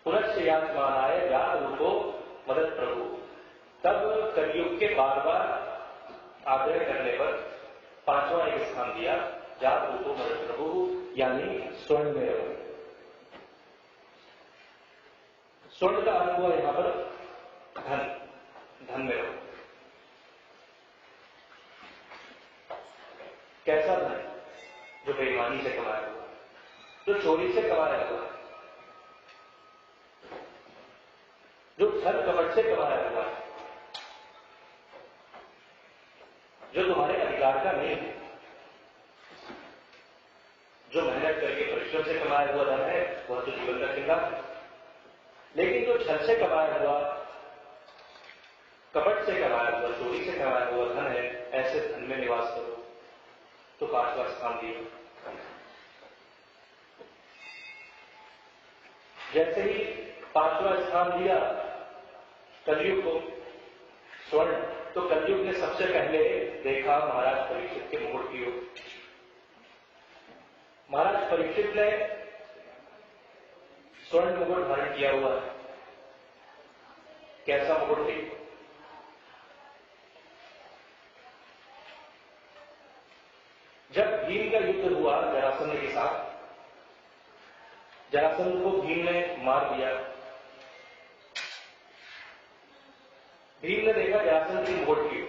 पुनश्च याचमानाय जात रूपो मदद प्रभु। तब कलयुग के बार बार आग्रह करने पर पांचवा एक स्थान दिया, जात रूपो मदद प्रभु, यानी स्वर्ण में रहो। स्वर्ण का अर्थ हुआ यहां पर धन, धन में रहो। कैसा धन? जो बेईमानी से कमाया हुआ, जो चोरी से कमाया हुआ, जो छल कपट से कमाया हुआ, जो तुम्हारे अधिकार का नहीं है, जो मेहनत करके परिश्रम से कमाया हुआ धन है, वह तो जीवन का श्रृंगार है। लेकिन जो छल से कमाया हुआ, कपट से कमाया हुआ, चोरी से कमाया हुआ धन है, ऐसे धन में निवास करो। तो पांचवा स्थान दिया। जैसे ही पांचवा स्थान दिया कलयुग को, स्वर्ण, तो कलयुग ने सबसे पहले देखा महाराज परीक्षित के मुकुट की ओर। महाराज परीक्षित ने स्वर्ण मुकुट धारण किया हुआ है। कैसा मुकुट थी? जब भीम का युद्ध हुआ जरासंध के साथ, जरासंध को भीम ने मार दिया। भीम ने देखा जरासंध की मुकुट की,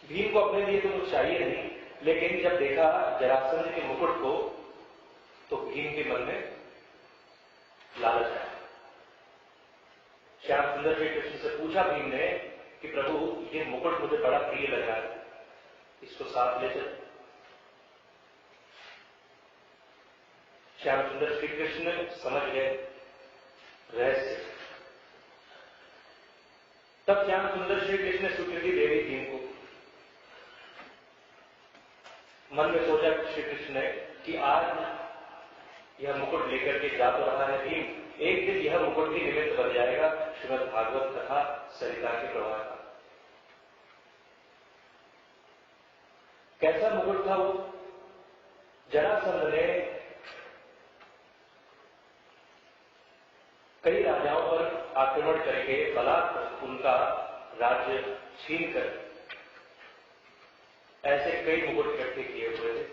भीम को अपने लिए तो कुछ चाहिए नहीं, लेकिन जब देखा जरासंध के मुकुट को तो भीम के मन में लालच आया। श्याम सुंदर श्री कृष्ण से पूछा भीम ने कि प्रभु ये मुकुट मुझे बड़ा प्रिय लग रहा है, इसको साथ ले चल। श्याम सुंदर श्री कृष्ण समझ गए रहस्य। तब श्याम सुंदर श्री कृष्ण ने स्वीकृति दे दी भीम को। मन में सोचा श्री कृष्ण ने कि आज यह मुकुट लेकर के जा तो रहा है भीम, एक दिन यह मुकुट भी निमित्त बन जाएगा श्रीमद् भागवत कथा सरिता के प्रवाह का। कैसा मुकुट था वो? जरासंध ने कई राजाओं पर आक्रमण करके बलात् उनका राज्य छीनकर ऐसे कई मुकुट इकट्ठे किए हुए थे।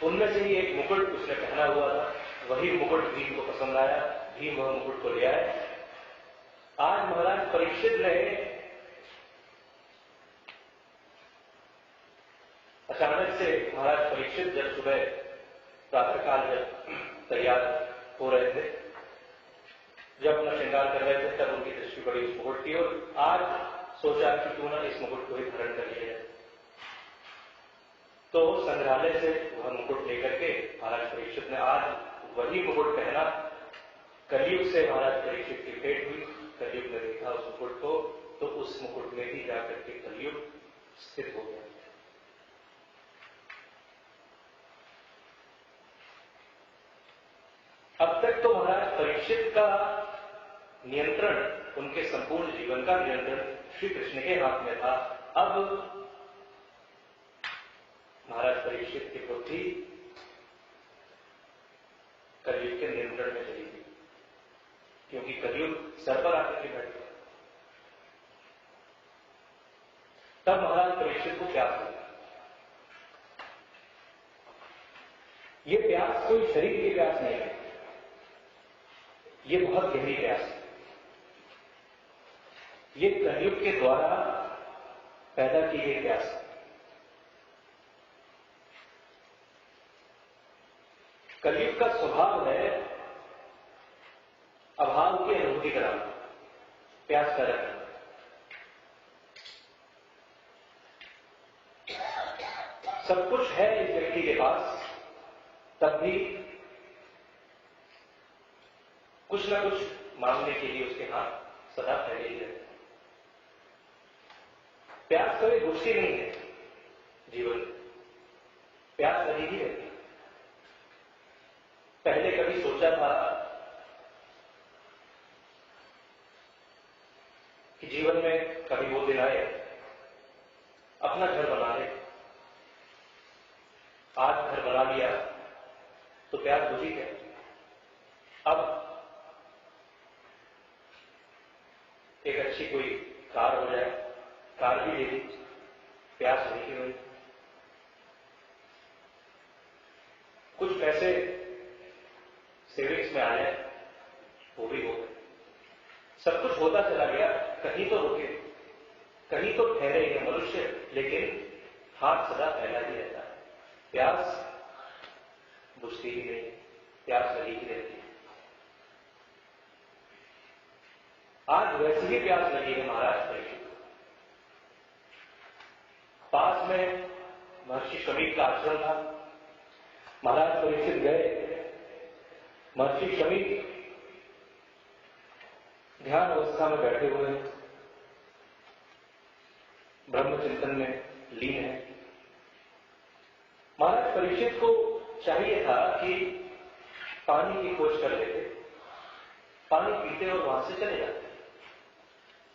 उनमें से ही एक मुकुट उसने पहना हुआ था, वही मुकुट भीम को पसंद आया, भीम वह मुकुट को ले आए। आज महाराज परीक्षित ने अचानक से, महाराज परीक्षित जब सुबह प्रातःकाल जब तैयार हो रहे थे, जब अपना श्रृंगार कर रहे थे, तब उनकी दृष्टि पड़ी उस मुकुट की और आज सोचा कि क्यों ना इस मुकुट को ही धारण कर लिया जाए। तो संग्रहालय से वह मुकुट लेकर के महाराज परीक्षित ने आज वही मुकुट पहना। कलयुग से महाराज परीक्षित की भेंट हुई, कलयुग ने देखा उस मुकुट को, तो उस मुकुट में ही जाकर के कलयुग स्थित हो गया। अब तक तो महाराज परीक्षित का नियंत्रण, उनके संपूर्ण जीवन का नियंत्रण श्री कृष्ण के हाथ में था। अब महाराज परीक्षित की बुद्धि कलयुग के नियंत्रण में चली गई, क्योंकि कलयुग सर पर आकर के बैठ गया। तब महाराज परीक्षित को प्यास लगा। ये प्यास कोई शरीर की प्यास नहीं है, ये बहुत गहरी प्यास है। ये कलयुग के द्वारा पैदा की गई प्यास है। कलयुग का स्वभाव है अभाव की अनुभूति कराना, प्यास पैदा करना। सब कुछ है इस व्यक्ति के पास, तब भी कुछ ना कुछ मांगने के लिए उसके हाथ सदा फैले ही रहते हैं। प्यास कभी बुझती नहीं है जीवन में, प्यास लगी ही रहती है। पहले कभी सोचा था कि जीवन में कभी वो दिन आए अपना घर बना ले। आज घर बना लिया तो प्यास बुझी है। अब एक अच्छी कोई कार हो जाए, कार भी ले ली, प्यास नहीं हुई, कुछ पैसे सेविंग्स में आ जाए, वो भी हो गए, सब कुछ होता चला गया। कहीं तो रुके, कहीं तो ठहरे ये मनुष्य, लेकिन हाथ सदा फैला ही रहता है। प्यास बुझती ही नहीं, प्यास लगी ही रहती है। आज वैसी ही प्यास लगी है महाराज परीक्षित को। पास में महर्षि शमीक का आश्रम था। महाराज परीक्षित गए। महर्षि शमीक ध्यान अवस्था में बैठे हुए हैं, ब्रह्म चिंतन में लीन है। महाराज परीक्षित को चाहिए था कि पानी की खोज कर लेते, पानी पीते और वहां से चले जाते,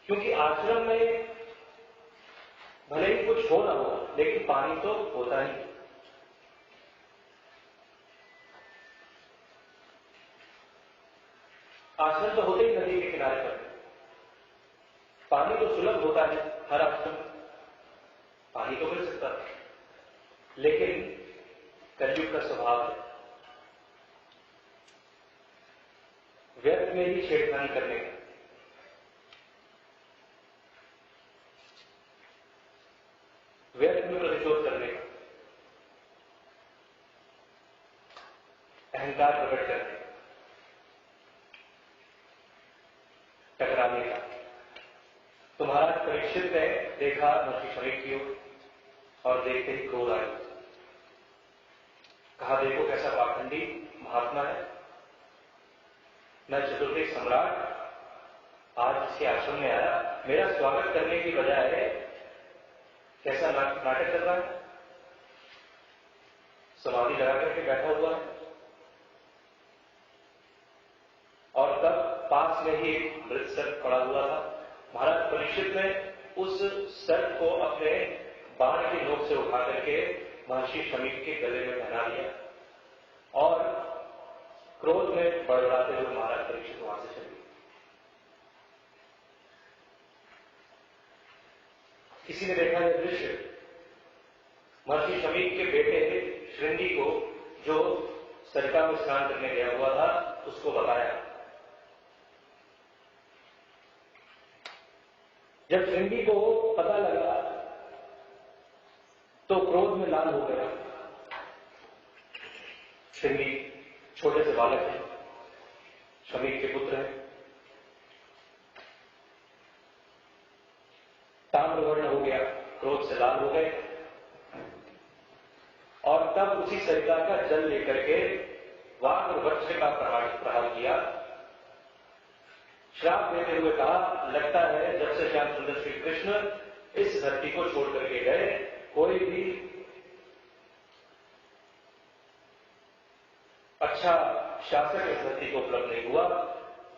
क्योंकि आश्रम में भले ही कुछ हो ना हो, लेकिन पानी तो होता ही। आश्रम तो होते ही नदी के किनारे पर, पानी तो सुलभ होता है हर आश्रम, पानी तो मिल सकता है, लेकिन कलयुग का स्वभाव है व्यर्थ में ही छेड़खानी करने का। व्यर्थ में प्रतिशोध करने का, अहंकार प्रकट करने का, टकराने का। तो महाराज परीक्षित ने देखा महर्षि शमीक की ओर, और देखते ही क्रोध आया। कहा, देखो कैसा पाखंडी महात्मा है, मैं चतुर्वेद सम्राट आज इसके आश्रम में आया, मेरा स्वागत करने की बजाय कैसा नाटक कर रहा है, समाधि लगा करके बैठा हुआ है। और तब पास में ही एक मृत सर्प पड़ा हुआ था। महाराज परीक्षित ने उस सर्प को अपने बाण की नोक से उठा करके महर्षि शमीक के गले में पहना दिया, और क्रोध में बड़बड़ाते हुए महाराज परीक्षित वहां से चले। किसी ने देखा यह दृश्य, महर्षि शमीक के बेटे श्रृंगी को, जो सरिता में स्नान करने गया हुआ था, उसको बताया। जब श्रृंगी को पता लगा तो क्रोध में लाल हो गया। श्रृंगी छोटे से बालक है, शमीक के पुत्र हैं, ताम्रवर्ण हो गया, क्रोध से लाल हो गए, और तब उसी सरिता का जल लेकर के वाक् और वज्र का प्रहार किया। श्राप देते हुए कहा, लगता है जब से श्याम सुंदर श्री कृष्ण इस धरती को छोड़ करके गए, कोई भी अच्छा शासक इस धरती को उपलब्ध नहीं हुआ।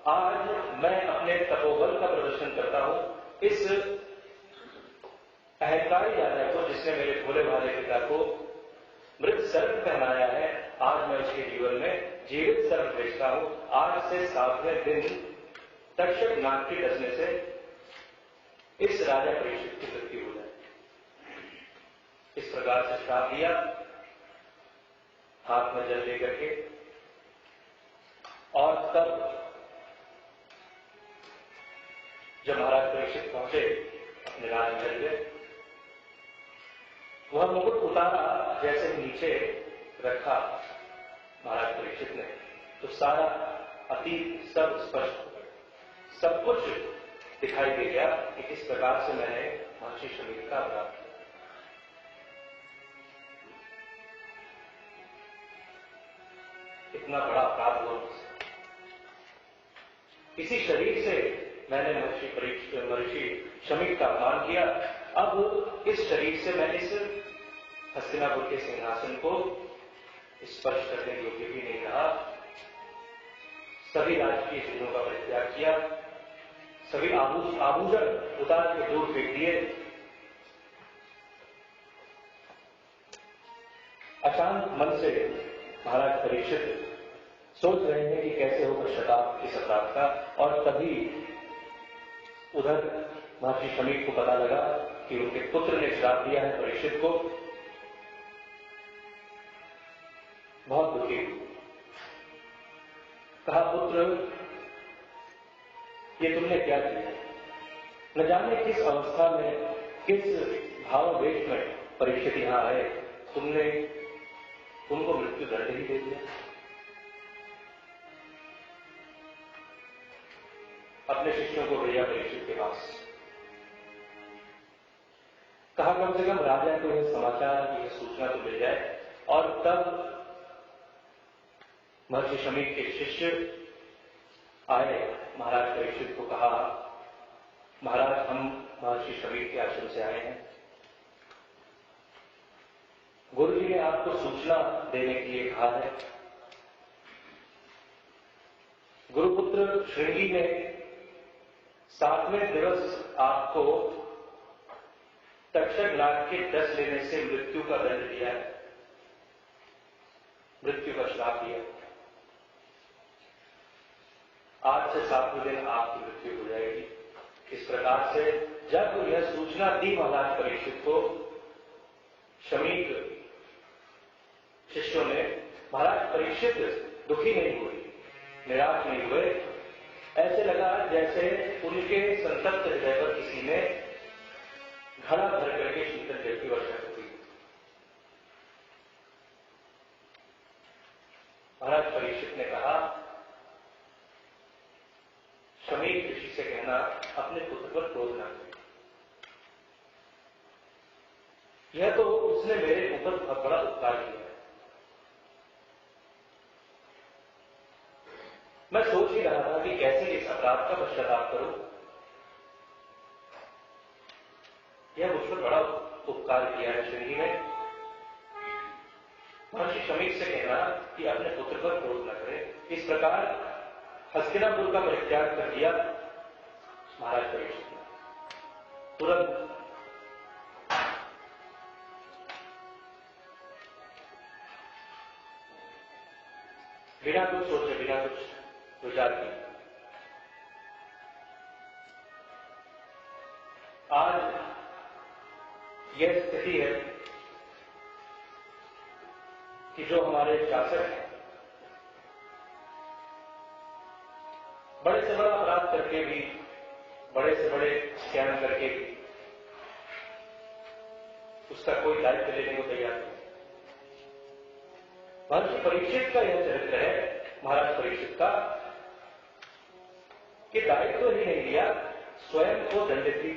आज मैं अपने तपोबल का प्रदर्शन करता हूं। इस अहंकारी राजा को, जिसने मेरे भोले भाले पिता को मृत सर्प पहनाया है, आज मैं उसके जीवन में जीवित सर्प भेजता हूं। आज से 7वें दिन तक्षक नाग के डसने से इस राजा परीक्षित की मृत्यु हो जाए। इस प्रकार से श्राप दिया, हाथ में जल लेकर के, और तब जब महाराज परीक्षित पहुंचे अपने राजमहल में, वह मुकुट उतारा, जैसे नीचे रखा महाराज परीक्षित ने, तो सारा अतीत सब स्पष्ट हो गया, सब कुछ दिखाई दे गया कि किस प्रकार से मैंने महर्षि शमीक का अपराध किया। इतना बड़ा अपराध हुआ मुझसे। इसी शरीर से मैंने महर्षि शमीक का अपमान किया। अब इस शरीर से मैं इस हस्तिनापुर के सिंहासन को स्पर्श करने योग्य भी नहीं रहा। सभी राजकीय चिन्हों का परित्याग किया, सभी आभूषण उतार के दूर फेंक दिए। अचानक मन से महाराज परीक्षित सोच रहे हैं कि कैसे हो पश्चाताप इस अपराध का, और तभी उधर महर्षि शमीक को पता लगा कि उनके पुत्र ने श्राप दिया है परीक्षित को। बहुत दुखी कहा, पुत्र ये तुमने क्या किया? न जाने किस अवस्था में, किस भावावेश में परीक्षित यहां आए, तुमने उनको मृत्यु दंड ही दे दिया। अपने शिष्यों को भेजा परीक्षित के पास, कहा कम से कम राजा को यह समाचार, यह सूचना तो मिल जाए। और तब महर्षि शमीक के शिष्य आए, महाराज परीक्षित को कहा, महाराज हम महर्षि शमीक के आश्रम से आए हैं, गुरु जी ने आपको सूचना देने के लिए कहा है। गुरुपुत्र श्रृंगी ने 7वें दिवस आपको तक्षक नाग के 10 लेने से मृत्यु का दंड दिया है, मृत्यु का श्राप दिया। आज से 7वें दिन आपकी मृत्यु हो जाएगी। इस प्रकार से जब यह सूचना दी महाराज परीक्षित को शमीक शिष्यों ने, महाराज परीक्षित दुखी नहीं हुए, निराश नहीं हुए। ऐसे लगा जैसे उनके संतप्त हृदय पर किसी ने घड़ा भर करके शीतल जल की वर्षा कर दी। महाराज परीक्षित ने कहा, शमीक ऋषि से कहना अपने पुत्र पर क्रोध न करे, यह तो उसने मेरे ऊपर बहुत बड़ा उपकार किया है। मैं सोच ही रहा था कि कैसे इस अपराध का पश्चाताप करूं। यह मुझ पर बड़ा उपकार किया है श्रृंगी ने। महर्षि शमीक से कहना कि अपने पुत्र पर क्रोध न करे। इस प्रकार हस्तिनापुर का परित्याग कर दिया महाराज परीक्षित ने। तुरंत बिना कुछ सोचे, बिना कुछ विचार किए आज यह स्थिति है कि जो हमारे शासक हैं, बड़े से बड़ा अपराध करके भी, बड़े से बड़े स्कैम करके भी उसका कोई दायित्व लेने को तैयार नहीं। महर्षि परीक्षित का यह चरित्र है, महाराज परीक्षित का, कि दायित्व ही नहीं लिया, स्वयं को दंडित भी।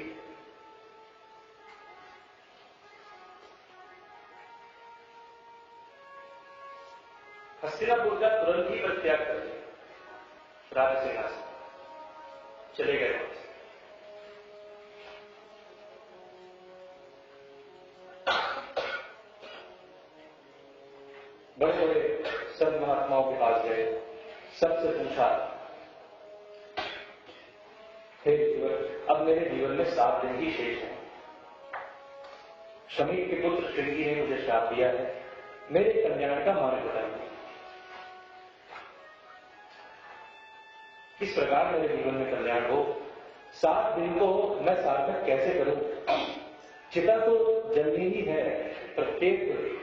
हस्तिनापुर का तुरंत ही परित्याग कर दिया, राजसेना से चले गए। बड़े बड़े संत महात्माओं के पास गए, सबसे पूछा, हे ईश्वर, अब मेरे जीवन में 7 दिन ही शेष है। शमीक के पुत्र श्रृंगी ने मुझे श्राप दिया है, मेरे कल्याण का मार्ग बताइए। किस प्रकार मेरे जीवन में कल्याण हो, 7 दिन को मैं सार्थक कैसे करूं? चिता तो जलनी ही है, प्रत्येक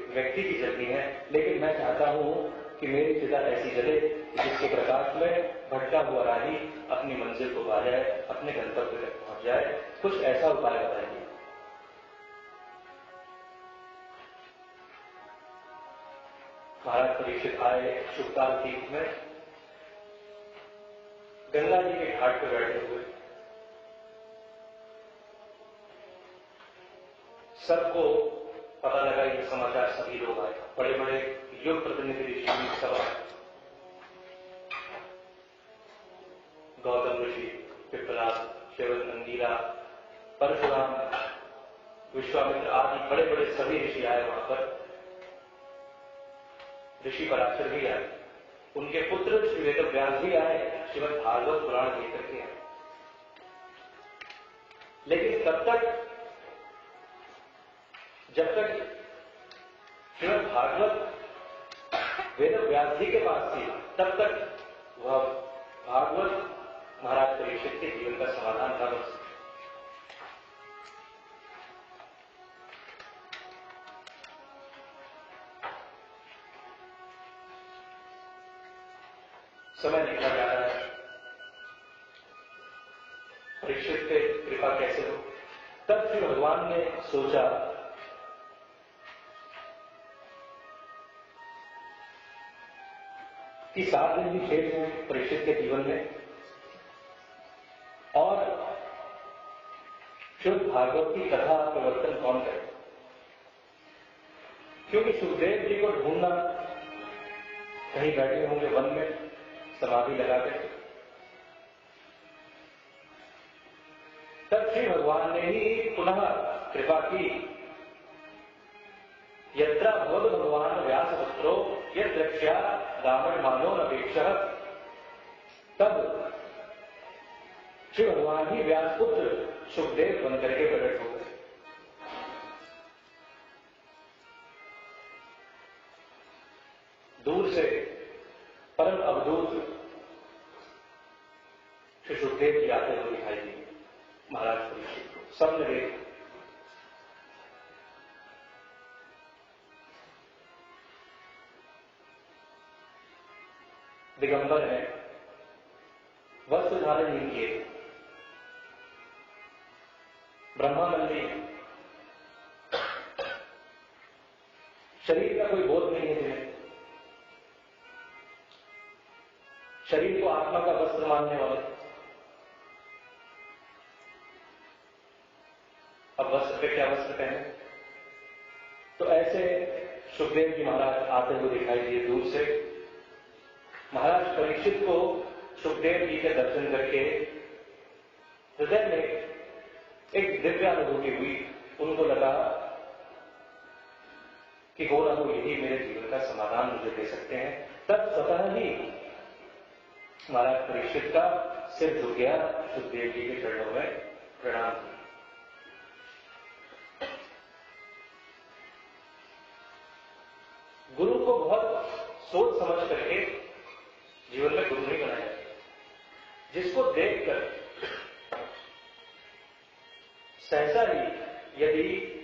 व्यक्ति की जलनी है, लेकिन मैं चाहता हूं कि मेरी चिता ऐसी जले जिसके प्रकाश में भटका हुआ राही अपनी मंजिल को पा जाए, अपने गंतव्य तक पहुंच जाए। कुछ ऐसा उपाय बताइए। महाराज परीक्षित आए शुभकाल तीर्थ में, गंगा जी के घाट पर बैठे हुए, सबको पता लगा ये समाचार, सभी लोग आए, बड़े बड़े युग प्रतिनिधि ऋषि सब आए, गौतम ऋषि, पिपला, शिवन, अंगीरा, परशुराम, विश्वामित्र आदि बड़े बड़े सभी ऋषि आए वहां पर। ऋषि पराशर भी आए, उनके पुत्र श्री वेदव्यास भी आए, श्रीमद् भागवत पुराण लेकर के आए। लेकिन तब तक, जब तक श्रीमद् भागवत वेदव्यास जी के पास थी, तब तक वह भागवत महाराज परीक्षित के जीवन का समाधान था। बस समय निकला जा रहा है, परीक्षित पे कृपा कैसे हो। तब फिर भगवान ने सोचा कि 7 दिन भी शेष हैं परीक्षित के जीवन में, और शुद्ध भागवत की कथा प्रवर्तन कौन करे, क्योंकि सुखदेव जी को ढूंढना, कहीं बैठे होंगे वन में समाधि लगाकर। तब श्री भगवान ने ही पुनः कृपा की, यत्र भवद भगवान व्यासपुत्रो यद रक्षा रावण मानो नपेक्षः। तब श्री भगवान ही व्यासपुत्र सुखदेव बनकर के प्रकट हो गए। दूर से परम अवधूत श्री सुखदेव जी आते हुए दिखाई दिए महाराज परीक्षित को। सबने देखा, दिगंबर है, वस्त्र धारण नहीं किए, ब्रह्मानंदी है, शरीर का कोई बोध नहीं है जिन्हें, शरीर को आत्मा का वस्त्र मानने वाले। अब वस्त्र पे क्या वस्त्र पहने। तो ऐसे सुखदेव जी महाराज आते हुए दिखाई दिए दूर से। महाराज परीक्षित को सुखदेव जी के दर्शन करके हृदय में एक दिव्य अनुभूति हुई। उनको लगा कि हो ना हो यही मेरे जीवन का समाधान मुझे दे सकते हैं। तब स्वतः ही महाराज परीक्षित का सिर झुक गया, सुखदेव जी के चरणों में प्रणाम किया। गुरु को बहुत सोच समझ करके जीवन में गुरु नहीं बनाया, जिसको देखकर सहसा ही यदि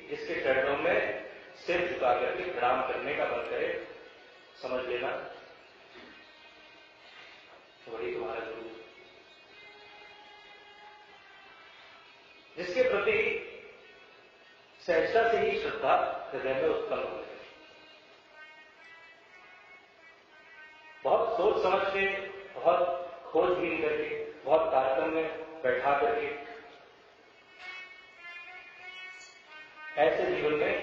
जिसके चरणों में सिर झुका करके प्रणाम करने का मन करे, समझ लेना वही तुम्हारा गुरु, जिसके प्रति सहजता से ही श्रद्धा हृदय में उत्पन्न हो जाए। बहुत सोच समझ के, बहुत खोजबीन करके, बहुत तारतम्य में बैठा करके, ऐसे जीवन में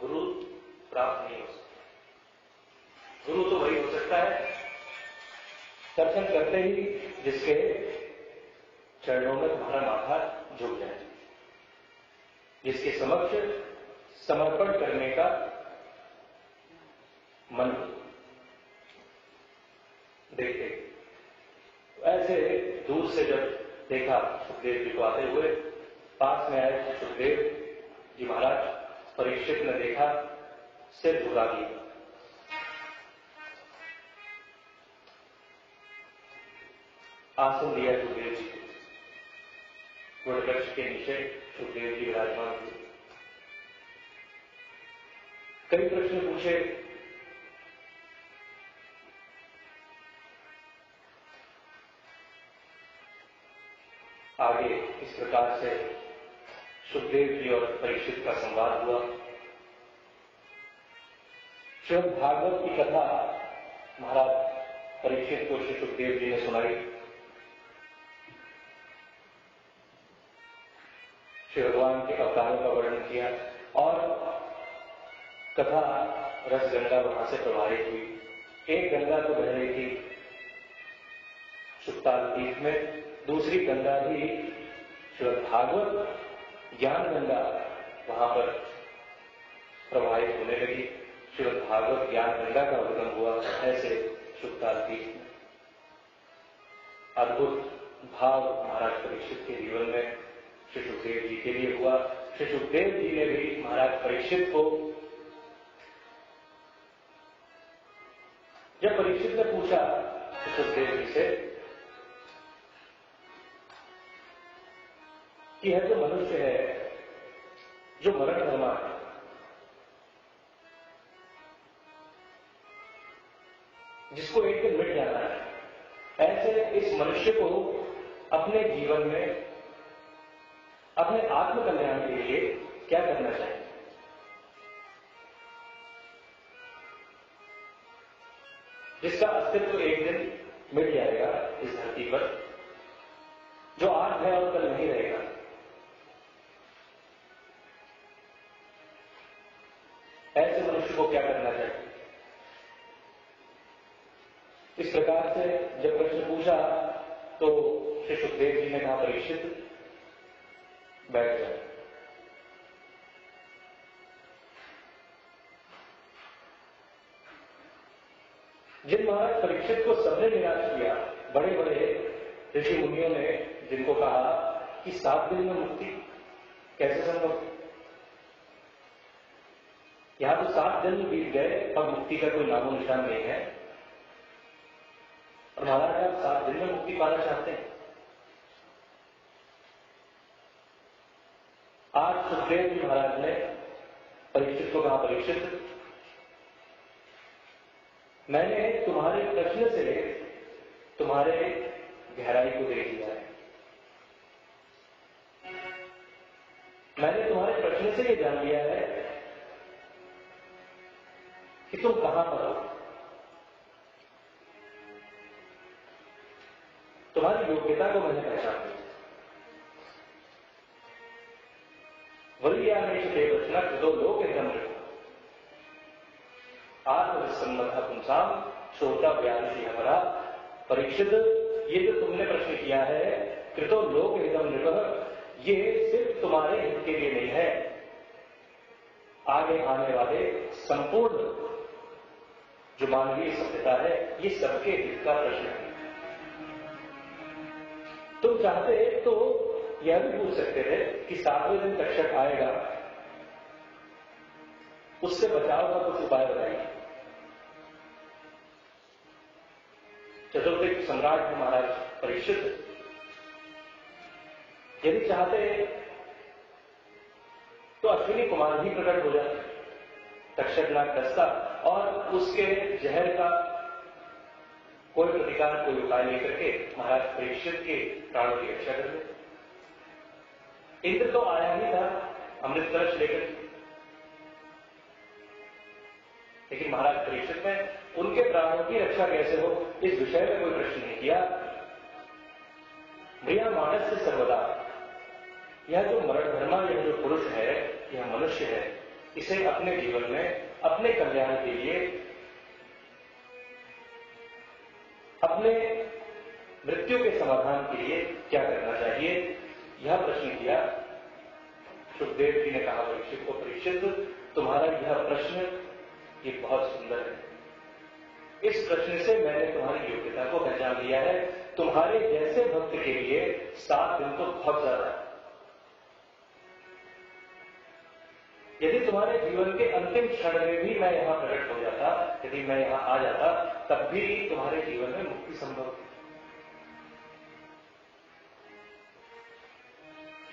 गुरु प्राप्त नहीं हो सकता। गुरु तो वही हो सकता है दर्शन करते ही जिसके चरणों में तुम्हारा माथा झुक जाए, जिसके समक्ष समर्पण करने का मन हो। देखते ऐसे दूर से जब देखा सुखदेव जी को आते हुए, पास में आए सुखदेव जी महाराज, परीक्षित ने देखा, सिर झुका दिया। आसन दिया सुखदेव जी को, वट वृक्ष के नीचे सुखदेव जी विराजमान थे। कई प्रश्न पूछे, आगे इस प्रकार से सुखदेव जी और परीक्षित का संवाद हुआ। श्रीमद् भागवत की कथा महाराज परीक्षित को श्री सुखदेव जी ने सुनाई। श्री भगवान के अवतारों का वर्णन किया और कथा रस गंगा वहां से प्रवाहित हुई। एक गंगा तो बह रही थी सुखताल तीर्थ में, दूसरी गंगा ही श्रीमद् भागवत ज्ञान गंगा वहां पर प्रवाहित होने लगी। श्रीमद् भागवत ज्ञान गंगा का उद्गम हुआ ऐसे सुखताल तीर्थ में। अद्भुत भाव महाराज परीक्षित के जीवन में श्री सुखदेव जी के लिए हुआ। श्री सुखदेव जी ने भी महाराज परीक्षित को, जब परीक्षित ने पूछा सुखदेव जी से कि यह जो मनुष्य है, जो मरण धर्मा है, जिसको एक दिन मिट जाना है, ऐसे इस मनुष्य को अपने जीवन में अपने आत्म कल्याण के लिए क्या करना चाहिए। जिसका अस्तित्व एक दिन मिट जाएगा इस धरती पर, जो आज है और कल नहीं रहेगा। ऐसे मनुष्य को क्या करना चाहिए। इस प्रकार से जब प्रश्न पूछा तो श्री सुखदेव जी ने कहा, परीक्षित बैठ जाए। जिन महाराज परीक्षित को सबने निराश किया, बड़े बड़े ऋषि मुनियों ने जिनको कहा कि 7 दिन में मुक्ति कैसे संभव, यहां तो 7 दिन बीत गए और मुक्ति का कोई नामो निशान नहीं है, और महाराज आप 7 दिन में मुक्ति पाना चाहते हैं। आज सुखदेव जी महाराज ने परीक्षित को कहा, परीक्षित मैंने तुम्हारे प्रश्न से तुम्हारे गहराई को देख लिया है। मैंने तुम्हारे प्रश्न से ये जान लिया है कि तुम कहां पर हो। तुम्हारी योग्यता को मैंने पहचान लिया। वरीयामेश देवरचना कृतो लोक हितम आत्मविसंबंध पुंसाम श्रोता व्याधि हमारा। परीक्षित, ये जो तुमने प्रश्न किया है, कृतो लोक हितम नृप, ये सिर्फ तुम्हारे हित के लिए नहीं है, आगे आने वाले संपूर्ण जो मानवीय सभ्यता है, ये सबके हित का प्रश्न है। तुम चाहते तो यह भी पूछ सकते थे कि 7वें दिन तक्षक आएगा, उससे बचाव का कुछ उपाय बताइए। चतुर्दिक सम्राट है महाराज परीक्षित, यदि चाहते तो अश्विनी कुमार ही प्रकट हो जाते, तक्षक नाग दस्ता, और उसके जहर का कोई प्रतिकार, कोई उपाय लेकर के महाराज परीक्षित के प्राणों की रक्षा कर ले। इंद्र तो आया ही था अमृत कलश लेकर, लेकिन महाराज परीक्षित ने उनके प्राणों की रक्षा कैसे हो, इस विषय में कोई प्रश्न नहीं किया। भैया मानस से सर्वदा, यह जो मरणधर्मा, यह जो पुरुष है, यह मनुष्य है, इसे अपने जीवन में अपने कल्याण के लिए, अपने मृत्यु के समाधान के लिए क्या करना चाहिए, यह प्रश्न किया। सुखदेव जी ने कहा परीक्षित को, परीक्षित तुम्हारा यह प्रश्न ये बहुत सुंदर है। इस प्रश्न से मैंने तुम्हारी योग्यता को पहचान लिया है। तुम्हारे जैसे भक्त के लिए 7 दिन तो बहुत ज्यादा है। यदि तुम्हारे जीवन के अंतिम क्षण में भी मैं यहां प्रकट हो जाता, यदि मैं यहां आ जाता, तब भी तुम्हारे जीवन में मुक्ति संभव है,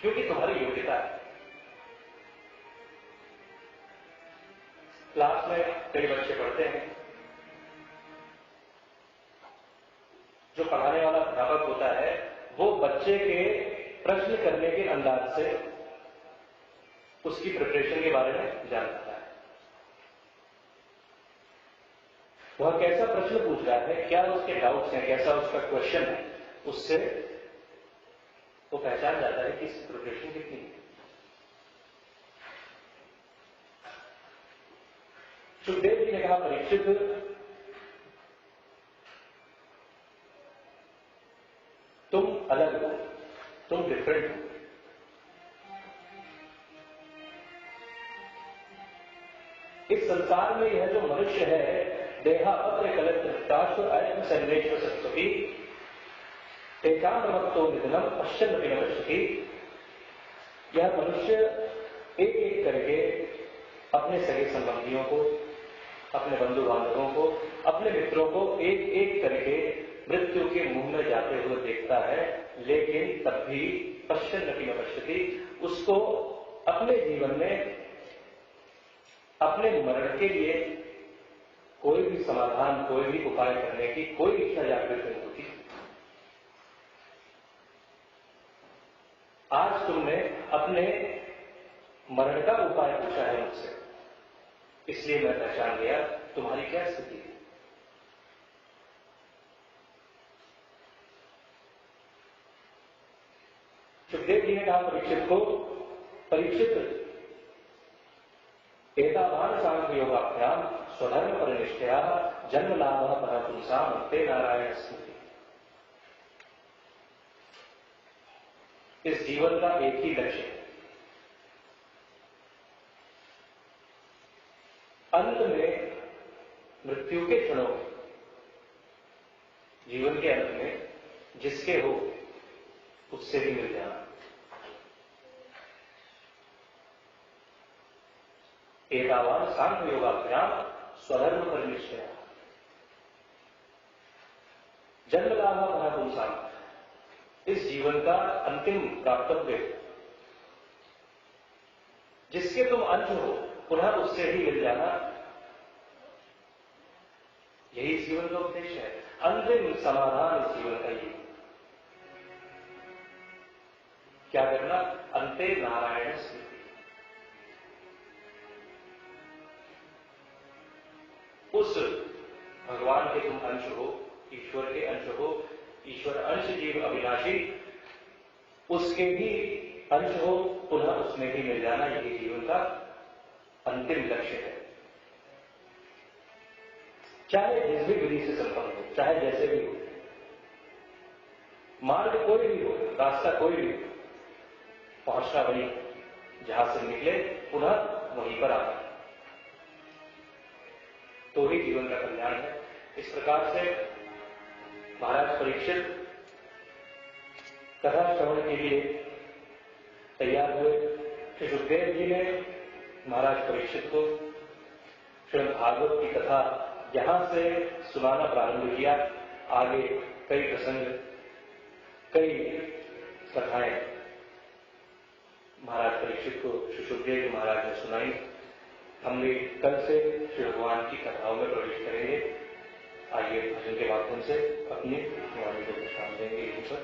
क्योंकि तुम्हारी योग्यता है। क्लास में कई बच्चे पढ़ते हैं, जो पढ़ाने वाला अध्यापक होता है वो बच्चे के प्रश्न करने के अंदाज से उसकी प्रिपरेशन के बारे में जानता है। वह कैसा प्रश्न पूछ रहा है, क्या उसके डाउट्स हैं, कैसा उसका क्वेश्चन है, उससे वो पहचान जाता है कि इसकी प्रिपरेशन कितनी है। सुखदेव जी ने कहा परीक्षित, तुम अलग हो, तुम डिफरेंट हो। इस संसार में यह जो मनुष्य है, देहा पत्र कलत्राश्व आत्म संवेश्व सत्सुखी एकांतमत्तो निधनम पश्चिम पश्यति। यह मनुष्य एक एक करके अपने सगे संबंधियों को, अपने बंधु बांधवों को, अपने मित्रों को एक एक करके देखता है, लेकिन तब भी पश्यन्नपि न पश्यति, उसको अपने जीवन में अपने मरण के लिए कोई भी समाधान, कोई भी उपाय करने की कोई इच्छा जागृत नहीं होती। आज तुमने अपने मरण का उपाय पूछा है मुझसे, इसलिए मैं पहचान गया तुम्हारी क्या स्थिति है। सुखदेव जी ने कहा परीक्षित को, परीक्षित एतावान सांख्य योगाभ्याम स्वधर्म परिनिष्ठया जन्म लाभ परपुंसाम ते नारायण स्मृति। इस जीवन का एक ही लक्ष्य है, अंत में मृत्यु के क्षणों में, जीवन के अंत में जिसके हो उससे भी मिल जाना। एतावान सांख्य योगाभ्याम स्वधर्म परिनिष्ठया जन्म लाभ परपुंसाम। इस जीवन का अंतिम प्राप्तव्य जिसके तुम अंश हो, पुनः उससे ही मिल जाना, यही जीवन का उद्देश्य है। अंतिम समाधान इस जीवन का ये, क्या करना? अंते नारायण स्मृति। उस भगवान के तुम अंश हो, ईश्वर के अंश हो, ईश्वर अंश जीव अविनाशी, उसके भी अंश हो, पुनः उसमें भी मिल जाना, यही जीवन का अंतिम लक्ष्य है। चाहे जिस भी विधि से संपन्न हो, चाहे जैसे भी हो, मार्ग कोई भी हो, रास्ता कोई भी हो, पहुंचना वही जहां से निकले पुनः वहीं पर आना, तो ही जीवन का कल्याण है। इस प्रकार से महाराज परीक्षित कथा श्रवण के लिए तैयार हुए। श्री सुखदेव जी ने महाराज परीक्षित को श्रीमद् भागवत की कथा यहां से सुनाना प्रारंभ किया। आगे कई प्रसंग, कई कथाएं महाराज परीक्षित को श्री सुखदेव जी महाराज ने सुनाई। हम भी कल से श्री भगवान की कथाओं में प्रवेश करेंगे। आइए भजन के माध्यम से अपनी वाणी को विश्राम देंगे यहीं पर।